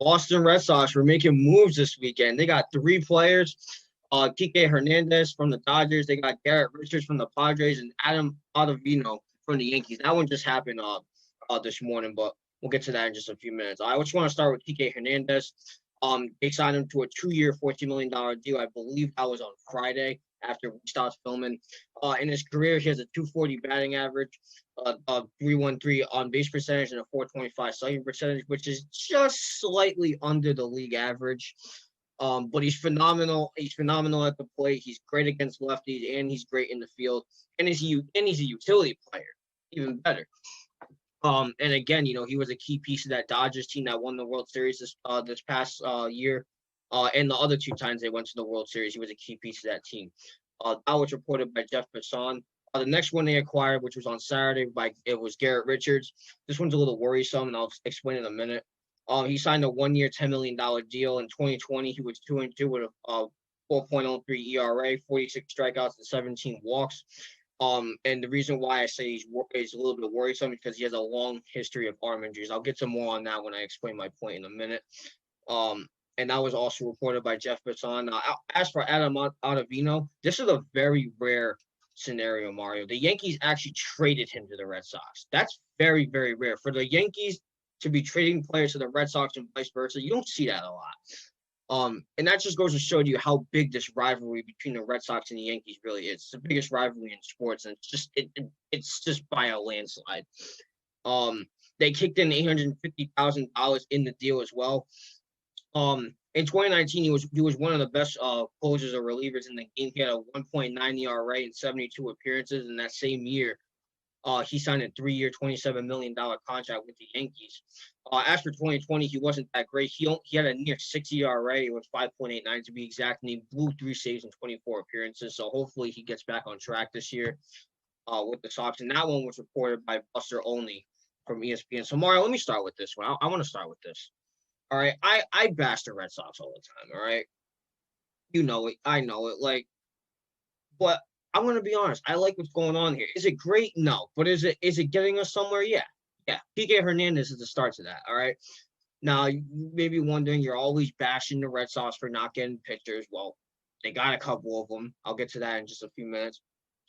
Boston Red Sox were making moves this weekend. They got three players. Kiké Hernández from the Dodgers. They got Garrett Richards from the Padres and Adam Ottavino from the Yankees. That one just happened this morning, but we'll get to that in just a few minutes. I just want to start with Kiké Hernández. They signed him to a 2-year, $14 million deal. I believe that was on Friday after we stopped filming. In his career, he has a 240 batting average, a 313 on base percentage, and a 425 slugging percentage, which is just slightly under the league average. But he's phenomenal. He's phenomenal at the plate. He's great against lefties, and he's great in the field. And he's a utility player, even better. And again, he was a key piece of that Dodgers team that won the World Series this past year. And the other two times they went to the World Series, he was a key piece of that team. That was reported by Jeff Passan. The next one they acquired, which was on Saturday, it was Garrett Richards. This one's a little worrisome, and I'll explain in a minute. He signed a 1-year, $10 million deal. In 2020, he was 2-2 with a 4.03 ERA, 46 strikeouts, and 17 walks. And the reason why I say he's a little bit worrisome because he has a long history of arm injuries. I'll get to more on that when I explain my point in a minute. And that was also reported by Jeff Passan. As for Adam Ottavino, this is a very rare scenario, Mario. The Yankees actually traded him to the Red Sox. That's very, very rare. For the Yankees to be trading players to the Red Sox and vice versa, you don't see that a lot. And that just goes to show you how big this rivalry between the Red Sox and the Yankees really is. It's the biggest rivalry in sports, and it's just by a landslide. They kicked in $850,000 in the deal as well. In 2019, he was one of the best closers or relievers in the game. He had a 1.9 ERA in 72 appearances. In that same year, he signed a 3-year, $27 million contract with the Yankees. As for 2020, he wasn't that great. He had a near 6 ERA. It was 5.89 to be exact, and he blew 3 saves in 24 appearances. So hopefully he gets back on track this year with the Sox. And that one was reported by Buster Olney from ESPN. So Mario, let me start with this one. I want to start with this. All right, I bash the Red Sox all the time. All right, you know it. I know it. But I'm gonna be honest. I like what's going on here. Is it great? No. But is it getting us somewhere? Yeah. Kiké Hernández is the start to that. All right. Now you may be wondering, you're always bashing the Red Sox for not getting pitchers. Well, they got a couple of them. I'll get to that in just a few minutes.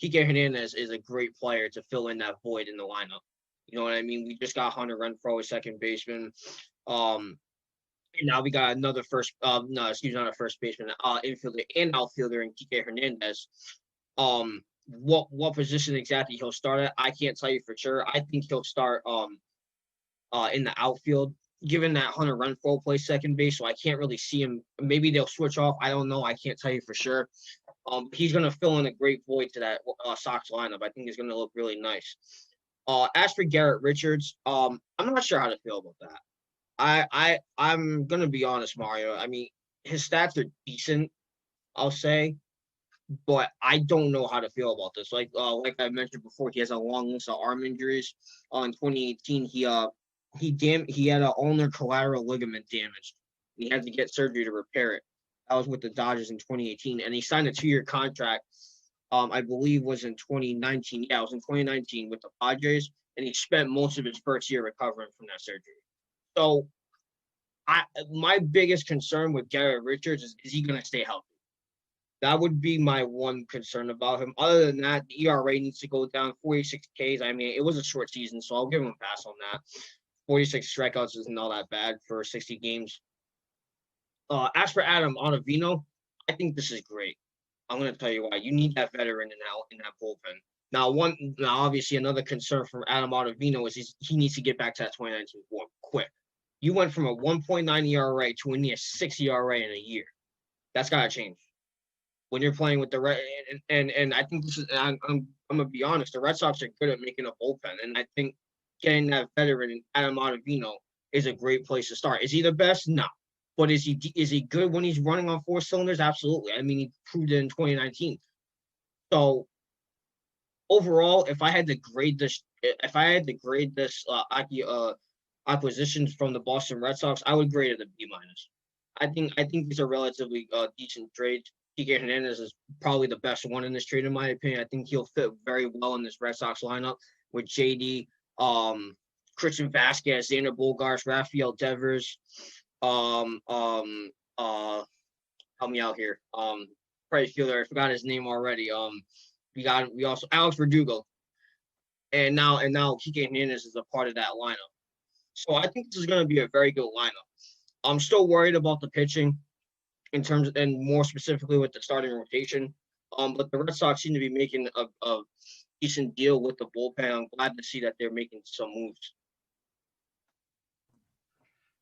Kiké Hernández is a great player to fill in that void in the lineup. You know what I mean? We just got Hunter Renfroe, a second baseman. And now we got another not a first baseman, infielder and outfielder in Kiké Hernández. What position exactly he'll start at, I can't tell you for sure. I think he'll start in the outfield, given that Hunter Renfroe plays second base, so I can't really see him. Maybe they'll switch off. I don't know. I can't tell you for sure. He's going to fill in a great void to that Sox lineup. I think he's going to look really nice. As for Garrett Richards, I'm not sure how to feel about that. I'm gonna be honest, Mario. I mean, his stats are decent, I'll say, but I don't know how to feel about this. Like I mentioned before, he has a long list of arm injuries. In 2018, he had an ulnar collateral ligament damaged. He had to get surgery to repair it. That was with the Dodgers in 2018, and he signed a 2-year contract. I believe was in 2019. Yeah, it was in 2019 with the Padres, and he spent most of his first year recovering from that surgery. So, my biggest concern with Garrett Richards is he going to stay healthy? That would be my one concern about him. Other than that, the ERA needs to go down. 46 Ks. I mean, it was a short season, so I'll give him a pass on that. 46 strikeouts isn't all that bad for 60 games. As for Adam Ottavino, I think this is great. I'm going to tell you why. You need that veteran in that bullpen. Now, obviously, another concern for Adam Ottavino is he needs to get back to that 2019 form quick. You went from a 1.9 ERA to a near 6 ERA in a year. That's got to change. When you're playing with the Red, and I think this is, I'm gonna be honest, the Red Sox are good at making a bullpen, and I think getting that veteran Adam Ottavino is a great place to start. Is he the best? No. But is he good when he's running on 4 cylinders? Absolutely. I mean, he proved it in 2019. So overall, if I had to grade this acquisitions from the Boston Red Sox, I would grade it a B-. I think these are relatively decent trades. Kiké Hernández is probably the best one in this trade, in my opinion. I think he'll fit very well in this Red Sox lineup with JD, Christian Vasquez, Xander Bogaerts, Rafael Devers. um help me out here. Right fielder, I forgot his name already. We also Alex Verdugo, and now Kiké Hernández is a part of that lineup. So I think this is going to be a very good lineup. I'm still worried about the pitching in terms and more specifically with the starting rotation. But the Red Sox seem to be making a decent deal with the bullpen. I'm glad to see that they're making some moves.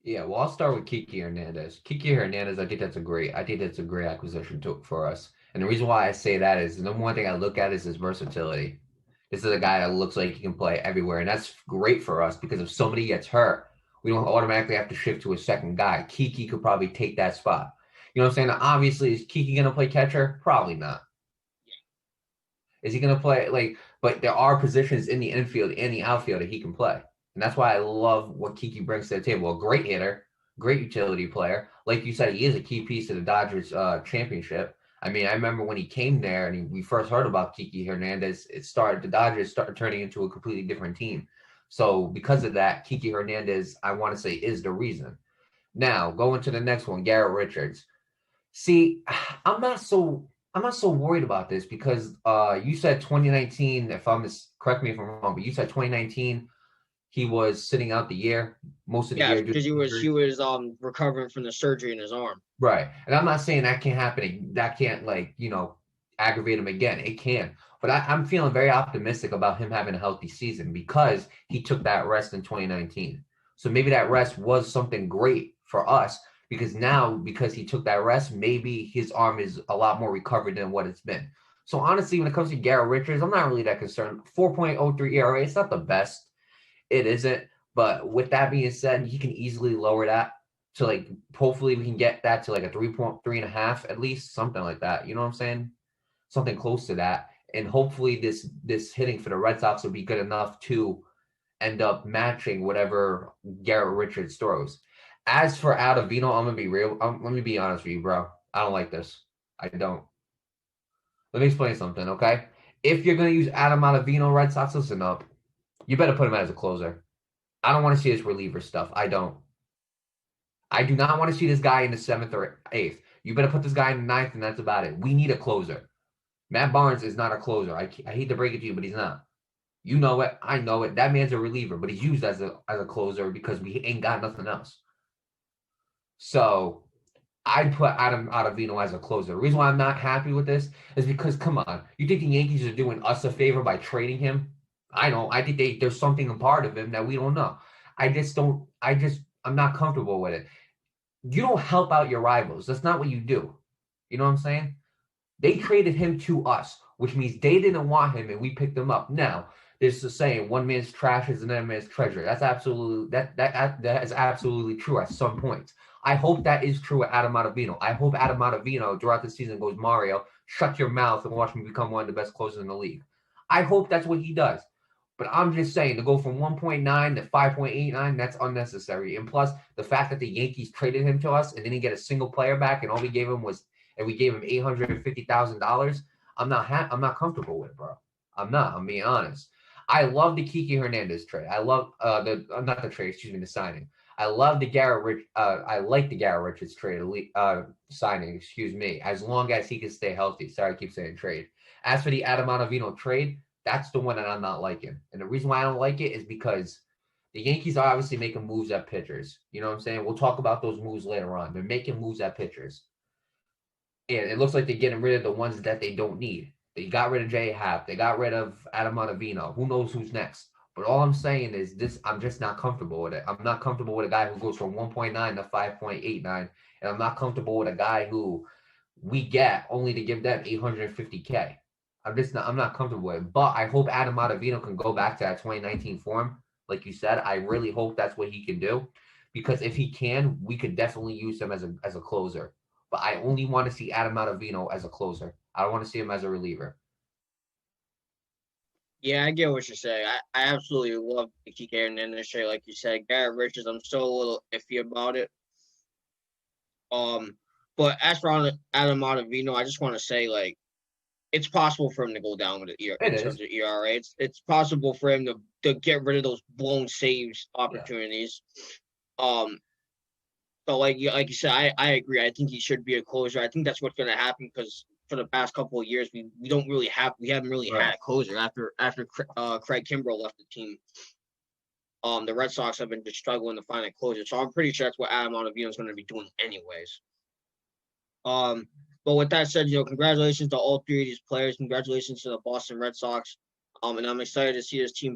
Yeah, well, I'll start with Kiké Hernandez. Kiké Hernandez, I think that's a great acquisition for us. And the reason why I say that is the number one thing I look at is his versatility. This is a guy that looks like he can play everywhere, and that's great for us because if somebody gets hurt, we don't automatically have to shift to a second guy. Kiki could probably take that spot. You know what I'm saying? Now, obviously, is Kiki going to play catcher? Probably not. Is he going to play but there are positions in the infield and the outfield that he can play. And that's why I love what Kiki brings to the table. A great hitter, great utility player. Like you said, he is a key piece to the Dodgers championship. I mean, I remember when he came there and we first heard about Kiké Hernandez, the Dodgers started turning into a completely different team. So because of that, Kiké Hernandez, I want to say, is the reason. Now, going to the next one, Garrett Richards. See, I'm not so I'm not so worried about this because you said 2019. Correct me if I'm wrong, but you said 2019 he was sitting out the year, most of the Yeah, year due because to he injury. was recovering from the surgery in his arm. Right. And I'm not saying that can't happen. That can't aggravate him again. It can. But I'm feeling very optimistic about him having a healthy season because he took that rest in 2019. So maybe that rest was something great for us because he took that rest, maybe his arm is a lot more recovered than what it's been. So honestly, when it comes to Garrett Richards, I'm not really that concerned. 4.03 ERA, it's not the best. It isn't. But with that being said, he can easily lower that to hopefully we can get that to like a 3.3 and a half at least, something like that. You know what I'm saying? Something close to that. And hopefully this hitting for the Red Sox will be good enough to end up matching whatever Garrett Richards throws. As for Ottavino, I'm gonna be real. Let me be honest with you, bro. I don't like this. I don't. Let me explain something, okay? If you're gonna use Adam Ottavino, Red Sox, listen up. You better put him as a closer. I don't want to see this reliever stuff. I don't. I do not want to see this guy in the seventh or eighth. You better put this guy in the ninth, and that's about it. We need a closer. Matt Barnes is not a closer. I hate to break it to you, but he's not. You know it. I know it. That man's a reliever, but he's used as a closer because we ain't got nothing else. So I'd put Adam Ottavino as a closer. The reason why I'm not happy with this is because, come on, you think the Yankees are doing us a favor by trading him? I don't. I think there's something a part of him that we don't know. I just don't. I'm not comfortable with it. You don't help out your rivals. That's not what you do. You know what I'm saying? They traded him to us, which means they didn't want him and we picked him up. Now, there's a saying, one man's trash is another man's treasure. That is absolutely true at some points. I hope that is true with Adam Ottavino. I hope Adam Ottavino throughout the season goes, Mario, shut your mouth and watch me become one of the best closers in the league. I hope that's what he does. But I'm just saying to go from 1.9 to 5.89, that's unnecessary. And plus, the fact that the Yankees traded him to us and didn't get a single player back, and all we gave him and we gave him $850,000. I'm not comfortable with, bro. I'm not. I'm being honest. I love the Kiké Hernandez trade. I love not the trade. Excuse me, the signing. I love the I like the Garrett Richards trade signing. Excuse me. As long as he can stay healthy. Sorry, I keep saying trade. As for the Adam Ottavino trade, that's the one that I'm not liking. And the reason why I don't like it is because the Yankees are obviously making moves at pitchers. You know what I'm saying? We'll talk about those moves later on. They're making moves at pitchers. And it looks like they're getting rid of the ones that they don't need. They got rid of Jay Happ. They got rid of Adam Ottavino. Who knows who's next? But all I'm saying is this: I'm just not comfortable with it. I'm not comfortable with a guy who goes from 1.9 to 5.89, and I'm not comfortable with a guy who we get only to give them 850K. I'm not comfortable with it. But I hope Adam Ottavino can go back to that 2019 form. Like you said, I really hope that's what he can do. Because if he can, we could definitely use him as a closer. But I only want to see Adam Ottavino as a closer. I don't want to see him as a reliever. Yeah, I get what you're saying. I absolutely love the Kiké Hernández trade, like you said. Garrett Richards, I'm still a little iffy about it. Um, but as for Adam Ottavino, I just want to say it's possible for him to go down with the It in is. terms of ERA. It's possible for him to get rid of those blown saves Yeah. opportunities. Um, So like you said, I agree. I think he should be a closer. I think that's what's going to happen because for the past couple of years we don't really have we haven't really Right. had a closer after Craig Kimbrell left the team. The Red Sox have been just struggling to find a closer. So I'm pretty sure that's what Adam Ottavino is going to be doing anyways. But with that said, congratulations to all three of these players. Congratulations to the Boston Red Sox. And I'm excited to see this team